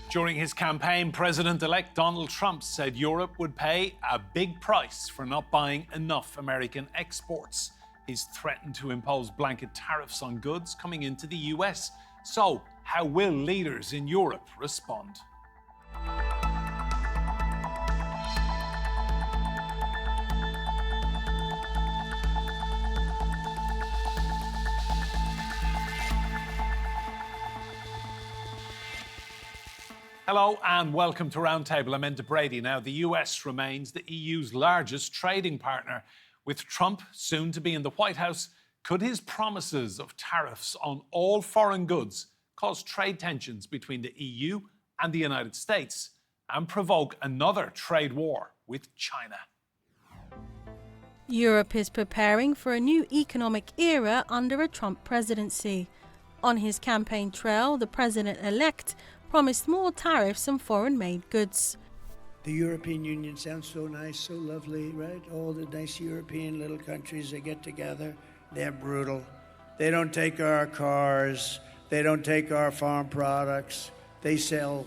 During his campaign, President-elect Donald Trump said Europe would pay a big price for not buying enough American exports. He's threatened to impose blanket tariffs on goods coming into the US. So, how will leaders in Europe respond? Hello and welcome to Roundtable. I'm Enda Brady. Now, the US remains the EU's largest trading partner. With Trump soon to be in the White House, could his promises of tariffs on all foreign goods cause trade tensions between the EU and the United States and provoke another trade war with China? Europe is preparing for a new economic era under a Trump presidency. On his campaign trail, the president-elect promised more tariffs on foreign-made goods. The European Union sounds so nice, so lovely, right? All the nice European little countries, they get together. They're brutal. They don't take our cars. They don't take our farm products. They sell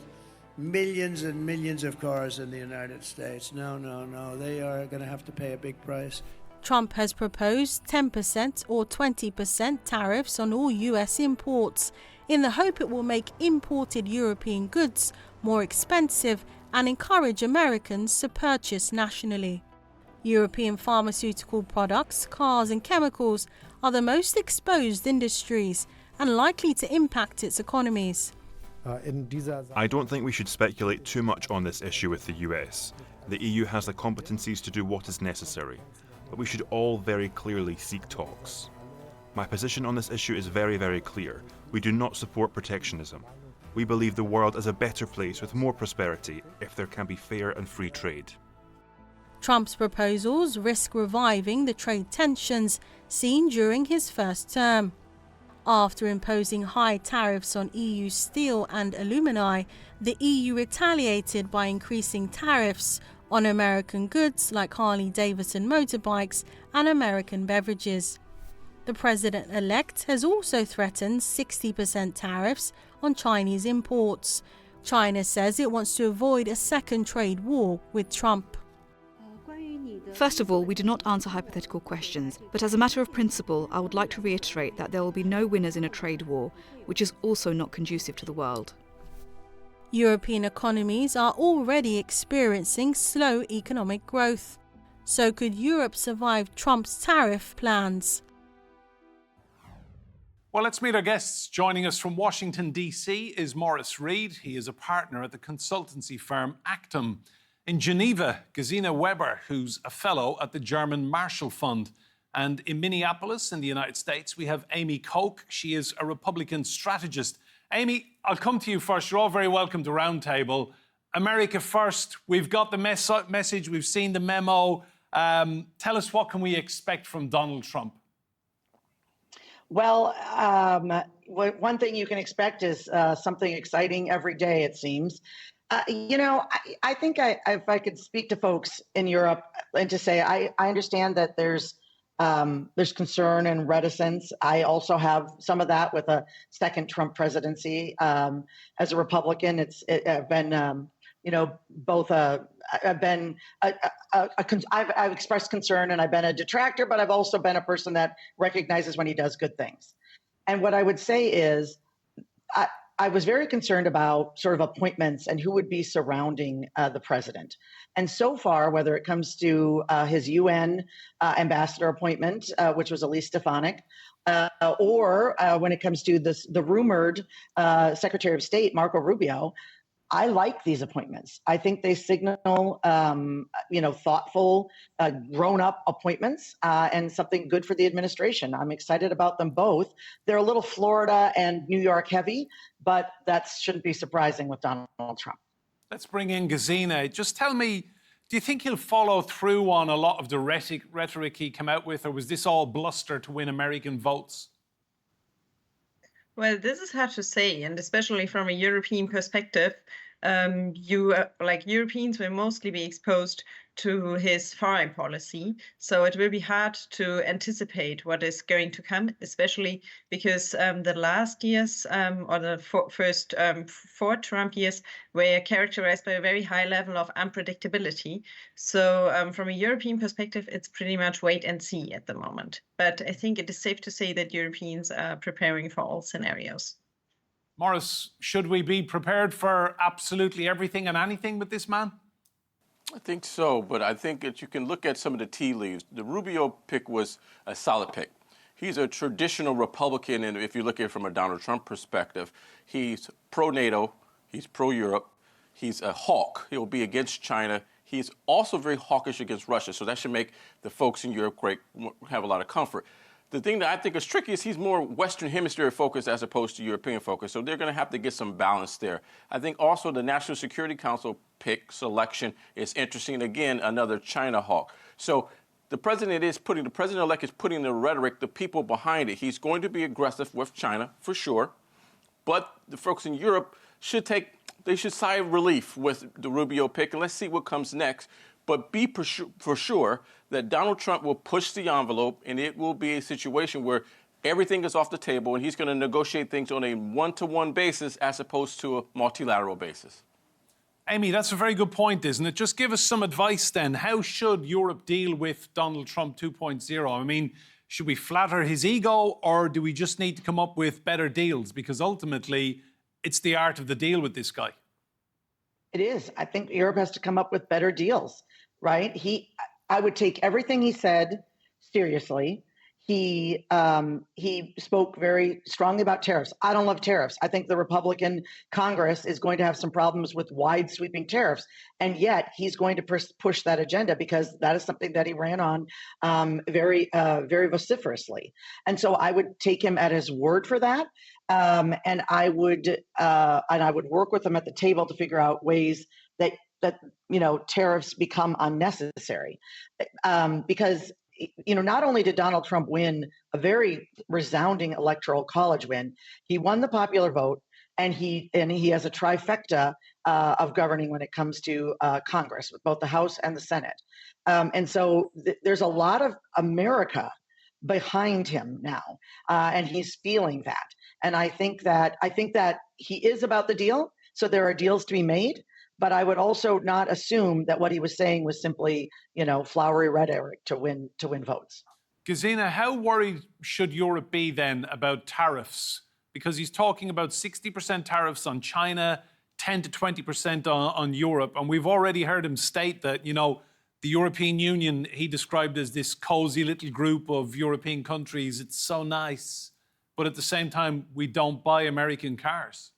millions and millions of cars in the United States. No. They are going to have to pay a big price. Trump has proposed 10% or 20% tariffs on all US imports, in the hope it will make imported European goods more expensive and encourage Americans to purchase nationally. European pharmaceutical products, cars and chemicals are the most exposed industries and likely to impact its economies. I don't think we should speculate too much on this issue with the US. The EU has the competencies to do what is necessary, but we should all very clearly seek talks. My position on this issue is very, very clear. We do not support protectionism. We believe the world is a better place with more prosperity if there can be fair and free trade. Trump's proposals risk reviving the trade tensions seen during his first term. After imposing high tariffs on EU steel and alumini, the EU retaliated by increasing tariffs on American goods like Harley-Davidson motorbikes and American beverages. The president-elect has also threatened 60% tariffs on Chinese imports. China says it wants to avoid a second trade war with Trump. First of all, we do not answer hypothetical questions, but as a matter of principle, I would like to reiterate that there will be no winners in a trade war, which is also not conducive to the world. European economies are already experiencing slow economic growth. So could Europe survive Trump's tariff plans? Well, let's meet our guests. Joining us from Washington, D.C. is Reid. He is a partner at the consultancy firm Actum. In Geneva, Gesine Weber, who's a fellow at the German Marshall Fund. And in Minneapolis, in the United States, we have Amy Koch. She is a Republican strategist. Amy, I'll come to you first. You're all very welcome to Roundtable. America first. We've got the message. We've seen the memo. Tell us, what can we expect from Donald Trump? Well, one thing you can expect is something exciting every day, it seems. I think if I could speak to folks in Europe and to say, I understand that there's concern and reticence. I also have some of that with a second Trump presidency. As a Republican, I've been, both I've expressed concern and I've been a detractor, but I've also been a person that recognizes when he does good things. And what I would say is I was very concerned about sort of appointments and who would be surrounding the president. And so far, whether it comes to his UN ambassador appointment, which was Elise Stefanik, or when it comes to the rumored Secretary of State, Marco Rubio, I like these appointments. I think they signal, thoughtful, grown-up appointments and something good for the administration. I'm excited about them both. They're a little Florida and New York heavy, but that shouldn't be surprising with Donald Trump. Let's bring in Gesine. Just tell me, do you think he'll follow through on a lot of the rhetoric he came out with, or was this all bluster to win American votes? Well, this is hard to say, and especially from a European perspective, Europeans will mostly be exposed to his foreign policy. So it will be hard to anticipate what is going to come, especially because the last years or the first 4 Trump years were characterized by a very high level of unpredictability. So from a European perspective, it's pretty much wait and see at the moment. But I think it is safe to say that Europeans are preparing for all scenarios. Maurice, should we be prepared for absolutely everything and anything with this man? I think so, but I think that you can look at some of the tea leaves. The Rubio pick was a solid pick. He's a traditional Republican, and if you look at it from a Donald Trump perspective, he's pro-NATO, he's pro-Europe, he's a hawk. He'll be against China. He's also very hawkish against Russia, so that should make the folks in Europe have a lot of comfort. The thing that I think is tricky is he's more Western Hemisphere focused as opposed to European focused. So they're going to have to get some balance there. I think also the National Security Council pick selection is interesting. Again, another China hawk. So the president-elect is putting the rhetoric, the people behind it. He's going to be aggressive with China for sure. But the folks in Europe should sigh of relief with the Rubio pick. And let's see what comes next. But be for sure that Donald Trump will push the envelope, and it will be a situation where everything is off the table, and he's going to negotiate things on a one-to-one basis as opposed to a multilateral basis. Amy, that's a very good point, isn't it? Just give us some advice then. How should Europe deal with Donald Trump 2.0? I mean, should we flatter his ego, or do we just need to come up with better deals? Because ultimately, it's the art of the deal with this guy. It is. I think Europe has to come up with better deals, right? I would take everything he said seriously. He spoke very strongly about tariffs. I don't love tariffs. I think the Republican Congress is going to have some problems with wide sweeping tariffs. And yet he's going to push that agenda because that is something that he ran on very vociferously. And so I would take him at his word for that. And I would work with him at the table to figure out ways that tariffs become unnecessary, because not only did Donald Trump win a very resounding electoral college win, he won the popular vote, and he has a trifecta of governing when it comes to Congress with both the House and the Senate, and so there's a lot of America behind him now, and he's feeling that. And I think that he is about the deal. So there are deals to be made, but I would also not assume that what he was saying was simply, flowery rhetoric to win votes. Gesine, how worried should Europe be then about tariffs? Because he's talking about 60% tariffs on China, 10 to 20% on Europe, and we've already heard him state that, the European Union he described as this cozy little group of European countries. It's so nice. But at the same time, we don't buy American cars.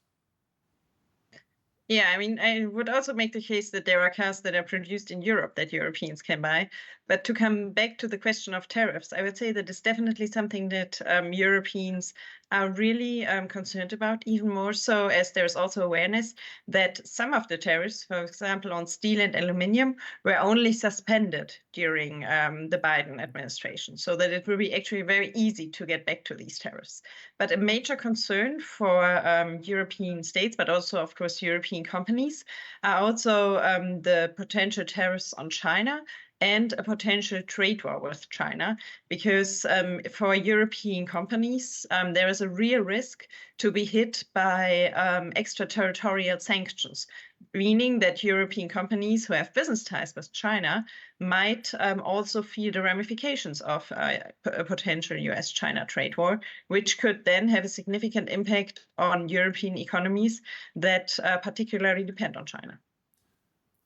Yeah, I mean, I would also make the case that there are cars that are produced in Europe that Europeans can buy. But to come back to the question of tariffs, I would say that it's definitely something that Europeans are really concerned about, even more so as there's also awareness that some of the tariffs, for example, on steel and aluminium, were only suspended during the Biden administration, so that it will be actually very easy to get back to these tariffs. But a major concern for European states, but also, of course, European companies, are also the potential tariffs on China and a potential trade war with China, because for European companies, there is a real risk to be hit by extraterritorial sanctions, meaning that European companies who have business ties with China might also feel the ramifications of a potential US-China trade war, which could then have a significant impact on European economies that particularly depend on China.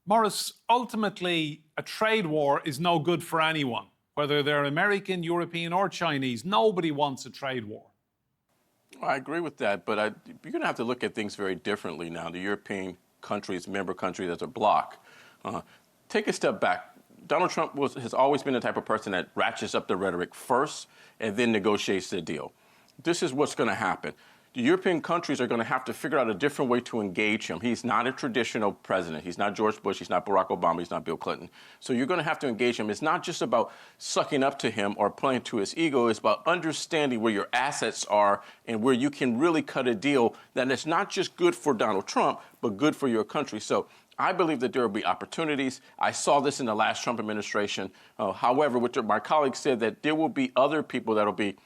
Maurice, ultimately, a trade war is no good for anyone, whether they're American, European, or Chinese. Nobody wants a trade war. I agree with that, but you're going to have to look at things very differently now. The European countries, member countries as a bloc. Take a step back. Donald Trump has always been the type of person that ratchets up the rhetoric first and then negotiates the deal. This is what's going to happen. the European countries are going to have to figure out a different way to engage him. He's not a traditional president. He's not George Bush. He's not Barack Obama. He's not Bill Clinton. So you're going to have to engage him. It's not just about sucking up to him or playing to his ego. It's about understanding where your assets are and where you can really cut a deal that is not just good for Donald Trump, but good for your country. So I believe that there will be opportunities. I saw this in the last Trump administration. However, my colleagues said that there will be other people that will be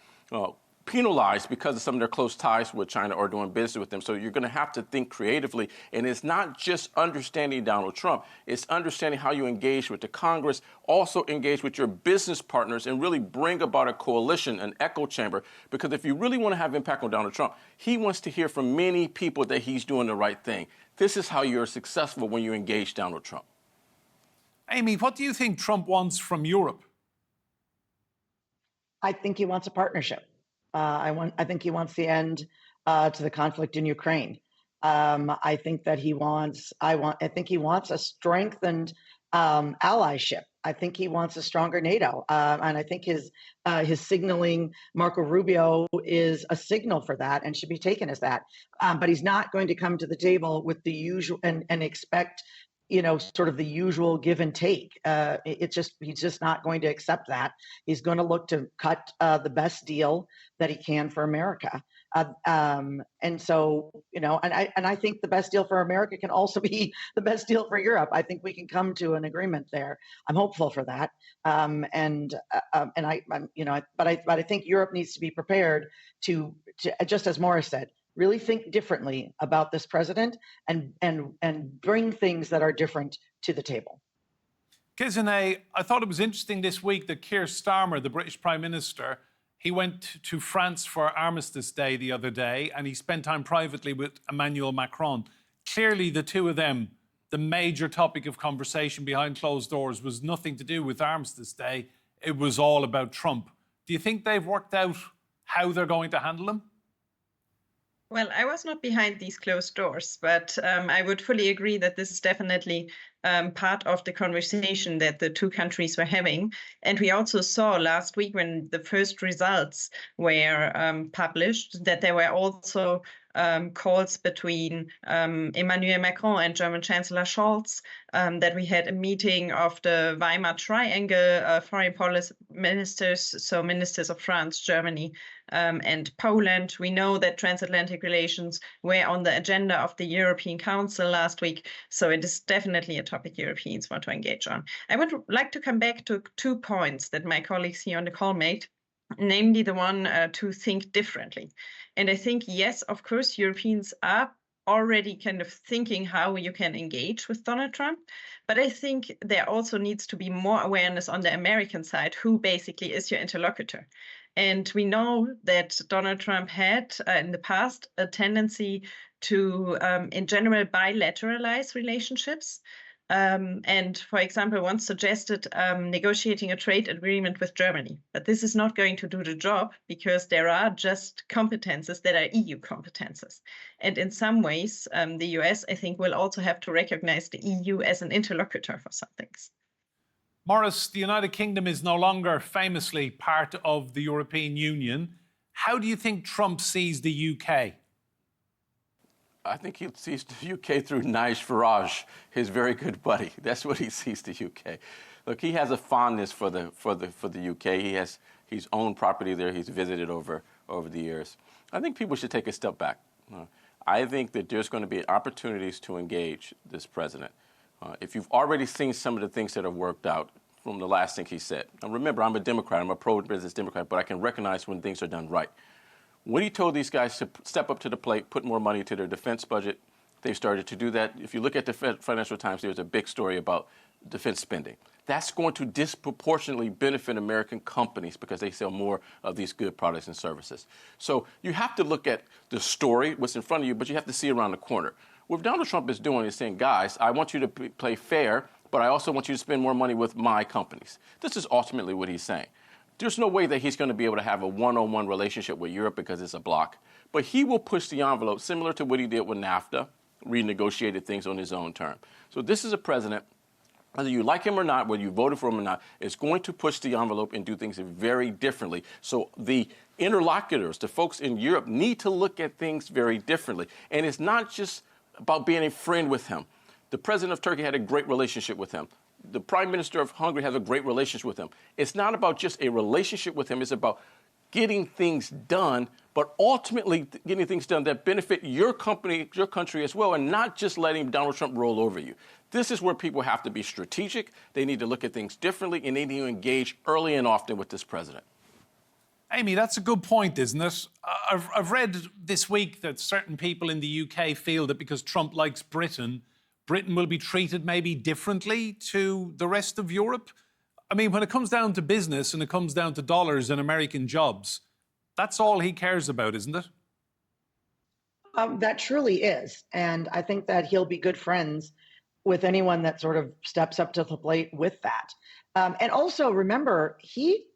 penalized because of some of their close ties with China or doing business with them. So you're going to have to think creatively. And it's not just understanding Donald Trump. It's understanding how you engage with the Congress, also engage with your business partners, and really bring about a coalition, an echo chamber. Because if you really want to have impact on Donald Trump, he wants to hear from many people that he's doing the right thing. This is how you're successful when you engage Donald Trump. Amy, what do you think Trump wants from Europe? I think he wants a partnership. I think he wants the end to the conflict in Ukraine. I think that he wants a strengthened allyship. I think he wants a stronger NATO, and I think his signaling Marco Rubio is a signal for that and should be taken as that. But he's not going to come to the table with the usual and expect, sort of the usual give and take. He's just not going to accept that. He's going to look to cut the best deal that he can for America. And so, I think the best deal for America can also be the best deal for Europe. I think we can come to an agreement there. I'm hopeful for that. But I think Europe needs to be prepared to just as Morris said, really think differently about this president and bring things that are different to the table. Gesine, I thought it was interesting this week that Keir Starmer, the British Prime Minister, he went to France for Armistice Day the other day and he spent time privately with Emmanuel Macron. Clearly, the two of them, the major topic of conversation behind closed doors was nothing to do with Armistice Day. It was all about Trump. Do you think they've worked out how they're going to handle him? Well, I was not behind these closed doors, but I would fully agree that this is definitely part of the conversation that the two countries were having. And we also saw last week when the first results were published that there were also calls between Emmanuel Macron and German Chancellor Scholz, that we had a meeting of the Weimar Triangle foreign policy ministers, so ministers of France, Germany, and Poland. We know that transatlantic relations were on the agenda of the European Council last week, so it is definitely a topic Europeans want to engage on. I would like to come back to 2 points that my colleagues here on the call made, namely the one to think differently. And I think, yes, of course, Europeans are already kind of thinking how you can engage with Donald Trump. But I think there also needs to be more awareness on the American side, who basically is your interlocutor. And we know that Donald Trump had in the past a tendency to, in general, bilateralize relationships. And, for example, once suggested negotiating a trade agreement with Germany. But this is not going to do the job because there are just competences that are EU competences. And in some ways, the US, I think, will also have to recognize the EU as an interlocutor for some things. Morris, the United Kingdom is no longer famously part of the European Union. How do you think Trump sees the UK? I think he sees the UK through Nigel Farage, his very good buddy. That's what he sees the UK. Look, he has a fondness for the UK. He has his own property there. He's visited over the years. I think people should take a step back. I think that there's going to be opportunities to engage this president. If you've already seen some of the things that have worked out from the last thing he said. And remember, I'm a Democrat. I'm a pro-business Democrat, but I can recognize when things are done right. When he told these guys to step up to the plate, put more money into their defense budget, they started to do that. If you look at the Financial Times, there's a big story about defense spending. That's going to disproportionately benefit American companies because they sell more of these good products and services. So you have to look at the story, what's in front of you, but you have to see around the corner. What Donald Trump is doing is saying, guys, I want you to play fair, but I also want you to spend more money with my companies. This is ultimately what he's saying. There's no way that he's going to be able to have a one-on-one relationship with Europe because it's a bloc. But he will push the envelope similar to what he did with NAFTA, renegotiated things on his own term. So this is a president, whether you like him or not, whether you voted for him or not, is going to push the envelope and do things very differently. So the interlocutors, the folks in Europe, need to look at things very differently. And it's not just about being a friend with him. The president of Turkey had a great relationship with him. The prime minister of Hungary has a great relationship with him. It's not about just a relationship with him. It's about getting things done, but ultimately getting things done that benefit your company, your country as well, and not just letting Donald Trump roll over you. This is where people have to be strategic. They need to look at things differently, and they need to engage early and often with this president. Amy, that's a good point, isn't it? I've read this week that certain people in the UK feel that because Trump likes Britain, Britain will be treated maybe differently to the rest of Europe. I mean, when it comes down to business and it comes down to dollars and American jobs, that's all he cares about, isn't it? That truly is. And I think that he'll be good friends with anyone that sort of steps up to the plate with that. And also remember, he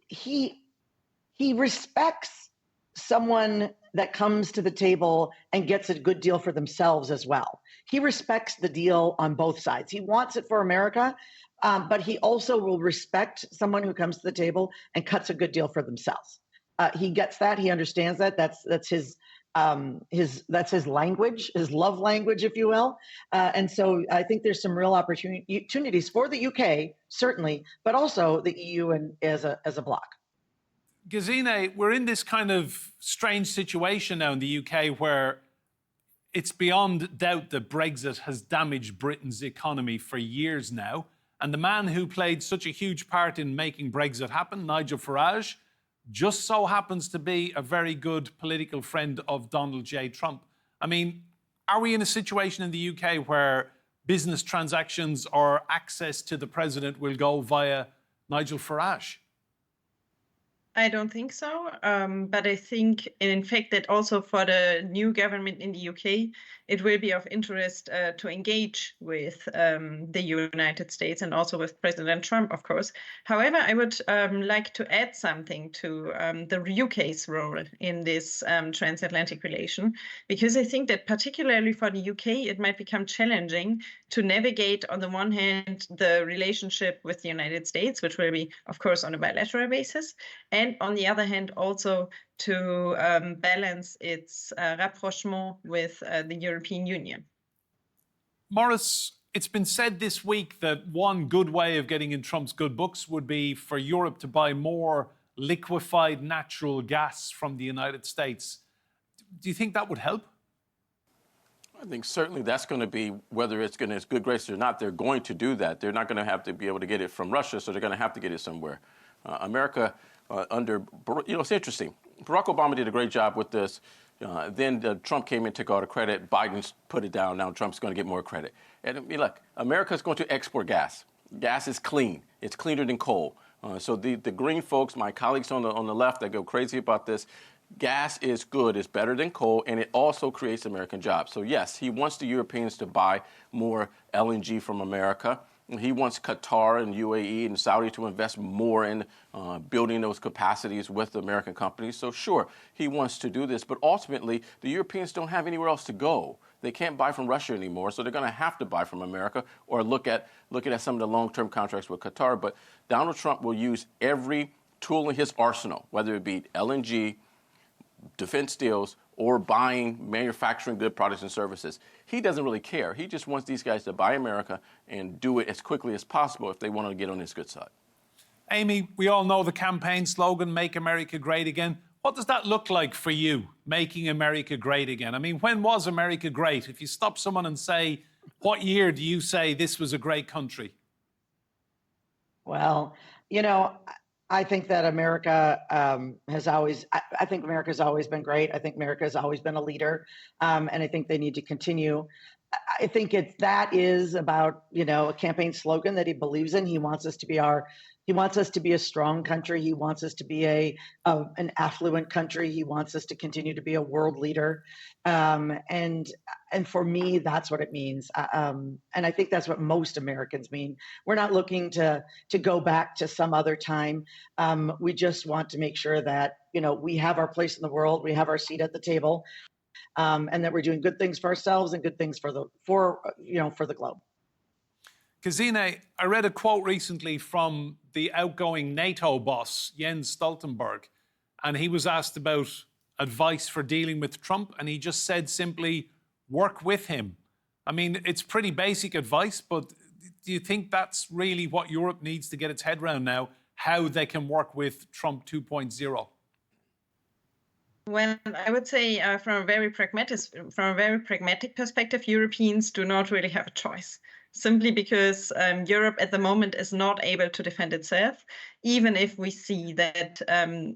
respects someone that comes to the table and gets a good deal for themselves as well. He respects the deal on both sides. He wants it for America, but he also will respect someone who comes to the table and cuts a good deal for themselves. He gets that. He understands that. That's his language, his love language, if you will. And so I think there's some real opportunities for the UK, certainly, but also the EU and as a bloc. Gesine, we're in this kind of strange situation now in the UK where it's beyond doubt that Brexit has damaged Britain's economy for years now. And the man who played such a huge part in making Brexit happen, Nigel Farage, just so happens to be a very good political friend of Donald J. Trump. I mean, are we in a situation in the UK where business transactions or access to the president will go via Nigel Farage? I don't think so. But I think, in fact, that also for the new government in the UK, it will be of interest to engage with the United States and also with President Trump, of course. However, I would like to add something to the UK's role in this transatlantic relation, because I think that particularly for the UK, it might become challenging to navigate, on the one hand, the relationship with the United States, which will be, of course, on a bilateral basis, and on the other hand, also to balance its rapprochement with the European Union. Maurice, it's been said this week that one good way of getting in Trump's good books would be for Europe to buy more liquefied natural gas from the United States. Do you think that would help? I think certainly that's going to be, whether it's going to it's good graces or not, they're going to do that. They're not going to have to be able to get it from Russia, so they're going to have to get it somewhere. America, it's interesting. Barack Obama did a great job with this. Then Trump came in, took all the credit. Biden's put it down. Now Trump's going to get more credit. And I mean, look, America's going to export gas. Gas is clean. It's cleaner than coal. So the green folks, my colleagues on the left that go crazy about this, gas is good. It's better than coal, and it also creates American jobs. So yes, he wants the Europeans to buy more LNG from America. He wants Qatar and UAE and Saudi to invest more in building those capacities with American companies. So sure, he wants to do this, but ultimately the Europeans don't have anywhere else to go. They can't buy from Russia anymore, so they're going to have to buy from America or look at some of the long-term contracts with Qatar. But Donald Trump will use every tool in his arsenal, whether it be LNG, defense deals, or buying, manufacturing good products and services. He doesn't really care. He just wants these guys to buy America and do it as quickly as possible if they want to get on his good side. Amy, we all know the campaign slogan, Make America Great Again. What does that look like for you, making America great again? I mean, when was America great? If you stop someone and say, what year do you say this was a great country? Well, I think that America has always, I think America's always been great. I think America has always been a leader, and I think they need to continue. I think that is about, a campaign slogan that he believes in. He wants us to be a strong country. He wants us to be an affluent country. He wants us to continue to be a world leader. And for me, that's what it means. And I think that's what most Americans mean. We're not looking to go back to some other time. We just want to make sure that, we have our place in the world, we have our seat at the table, and that we're doing good things for ourselves and good things for the globe. Gesine, I read a quote recently from the outgoing NATO boss, Jens Stoltenberg, and he was asked about advice for dealing with Trump, and he just said simply, work with him. I mean, it's pretty basic advice, but do you think that's really what Europe needs to get its head around now, how they can work with Trump 2.0? Well, I would say from a very pragmatic perspective, Europeans do not really have a choice, simply because Europe at the moment is not able to defend itself, even if we see that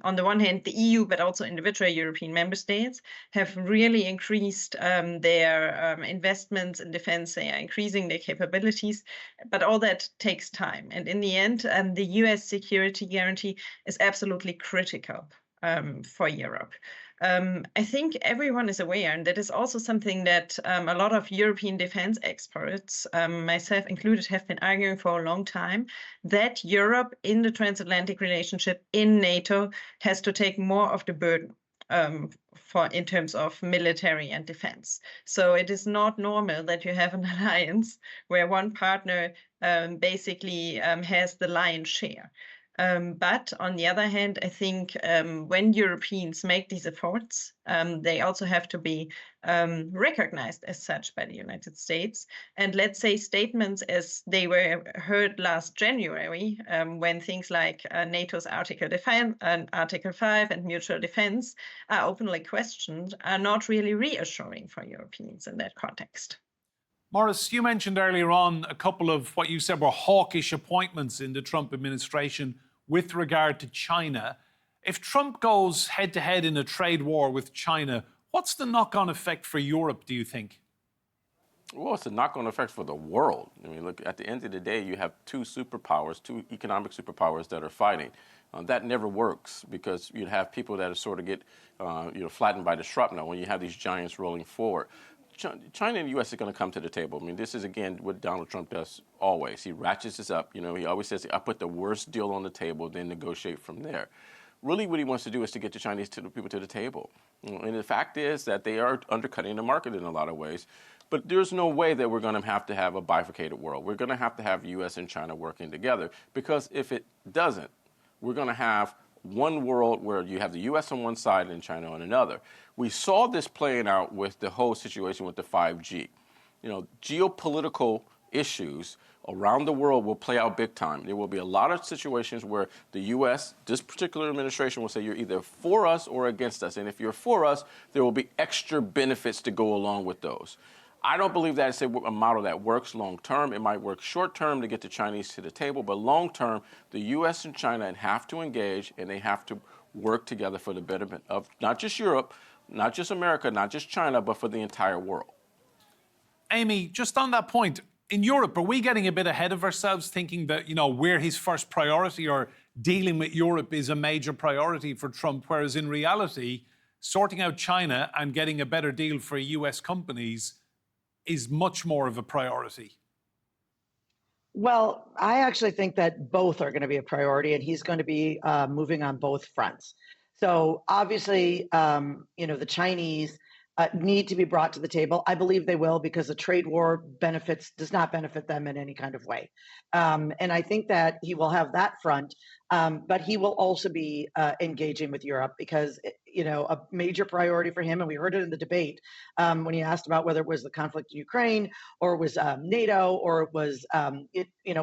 on the one hand, the EU, but also individual European member states have really increased their investments in defense. They are increasing their capabilities, but all that takes time. And in the end, the US security guarantee is absolutely critical for Europe. I think everyone is aware, and that is also something that a lot of European defense experts, myself included, have been arguing for a long time, that Europe in the transatlantic relationship in NATO has to take more of the burden in terms of military and defense. So it is not normal that you have an alliance where one partner basically has the lion's share. But on the other hand, I think when Europeans make these efforts, they also have to be recognized as such by the United States. And let's say statements as they were heard last January, when things like NATO's Article 5 and mutual defense are openly questioned, are not really reassuring for Europeans in that context. Maurice, you mentioned earlier on a couple of what you said were hawkish appointments in the Trump administration with regard to China. If Trump goes head-to-head in a trade war with China, what's the knock-on effect for Europe, do you think? Well, it's a knock-on effect for the world. I mean, look, at the end of the day, you have two superpowers, two economic superpowers that are fighting. That never works because you'd have people that sort of get flattened by the shrapnel when you have these giants rolling forward. China and the U.S. are going to come to the table. I mean, this is, again, what Donald Trump does always. He ratchets this up. You know, he always says, I put the worst deal on the table, then negotiate from there. Really, what he wants to do is to get the Chinese people to the table. And the fact is that they are undercutting the market in a lot of ways. But there's no way that we're going to have a bifurcated world. We're going to have U.S. and China working together, because if it doesn't, we're going to have one world where you have the U.S. on one side and China on another. We saw this playing out with the whole situation with the 5G. You know, geopolitical issues around the world will play out big time. There will be a lot of situations where the U.S., this particular administration, will say you're either for us or against us. And if you're for us, there will be extra benefits to go along with those. I don't believe that is a model that works long term. It might work short term to get the Chinese to the table, but long term, the U.S. and China have to engage, and they have to work together for the betterment of not just Europe, not just America, not just China, but for the entire world. Amy, just on that point, in Europe, are we getting a bit ahead of ourselves, thinking that, we're his first priority, or dealing with Europe is a major priority for Trump, whereas in reality, sorting out China and getting a better deal for U.S. companies is much more of a priority? Well, I actually think that both are going to be a priority, and he's going to be moving on both fronts. So obviously, the Chinese need to be brought to the table. I believe they will, because a trade war does not benefit them in any kind of way. And I think that he will have that front, but he will also be engaging with Europe, because a major priority for him, and we heard it in the debate when he asked about whether it was the conflict in Ukraine, or it was NATO, or it was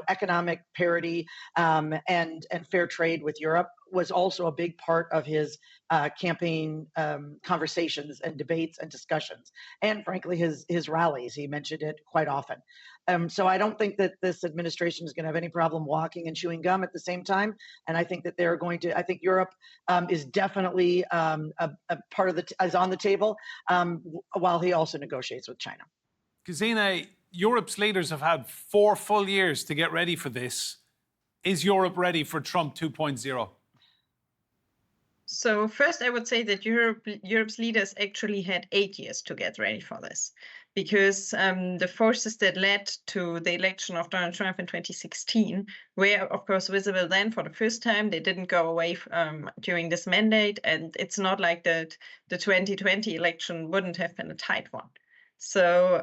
economic parity and fair trade with Europe, was also a big part of his campaign conversations and debates and discussions, and frankly his rallies. He mentioned it quite often. So I don't think that this administration is going to have any problem walking and chewing gum at the same time. And I think that I think Europe is definitely a part of is on the table, while he also negotiates with China. Gesine, Europe's leaders have had 4 full years to get ready for this. Is Europe ready for Trump 2.0? So first, I would say that Europe's leaders actually had 8 years to get ready for this, because the forces that led to the election of Donald Trump in 2016 were, of course, visible then for the first time. They didn't go away during this mandate, and it's not like that the 2020 election wouldn't have been a tight one. So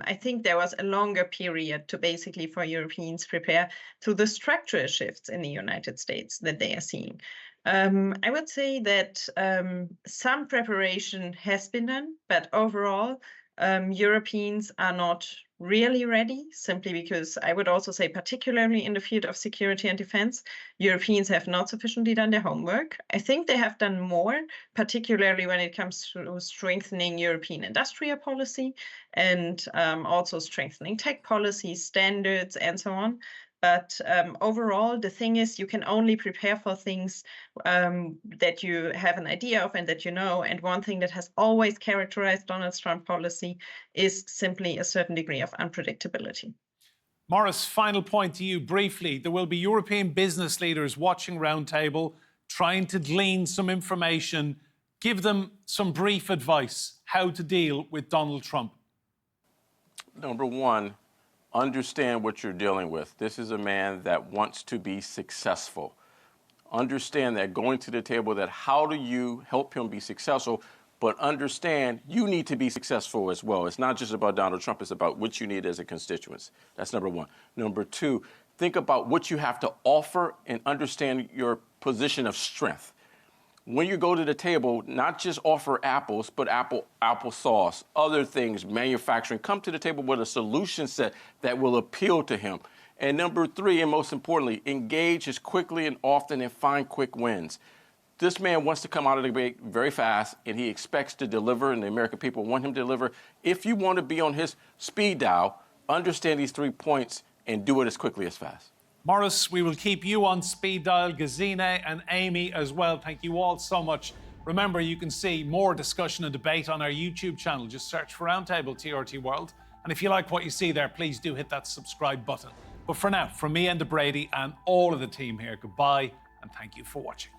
I think there was a longer period to basically for Europeans prepare to the structural shifts in the United States that they are seeing. I would say that some preparation has been done, but overall, Europeans are not really ready, simply because I would also say, particularly in the field of security and defense, Europeans have not sufficiently done their homework. I think they have done more, particularly when it comes to strengthening European industrial policy and also strengthening tech policy, standards, and so on. But overall, the thing is, you can only prepare for things that you have an idea of and that you know. And one thing that has always characterized Donald Trump policy is simply a certain degree of unpredictability. Maurice, final point to you briefly. There will be European business leaders watching Roundtable, trying to glean some information. Give them some brief advice how to deal with Donald Trump. Number one, understand what you're dealing with. This is a man that wants to be successful. Understand that going to the table, that how do you help him be successful, but understand you need to be successful as well. It's not just about Donald Trump, it's about what you need as a constituency. That's number one. Number two, think about what you have to offer and understand your position of strength. When you go to the table, not just offer apples, but applesauce, other things, manufacturing. Come to the table with a solution set that will appeal to him. And number three, and most importantly, engage as quickly and often and find quick wins. This man wants to come out of the debate very fast, and he expects to deliver, and the American people want him to deliver. If you want to be on his speed dial, understand these 3 points and do it as quickly as fast. Maurice, we will keep you on speed dial, Gesine and Amy as well. Thank you all so much. Remember, you can see more discussion and debate on our YouTube channel. Just search for Roundtable TRT World. And if you like what you see there, please do hit that subscribe button. But for now, from me, Enda Brady, and all of the team here, goodbye and thank you for watching.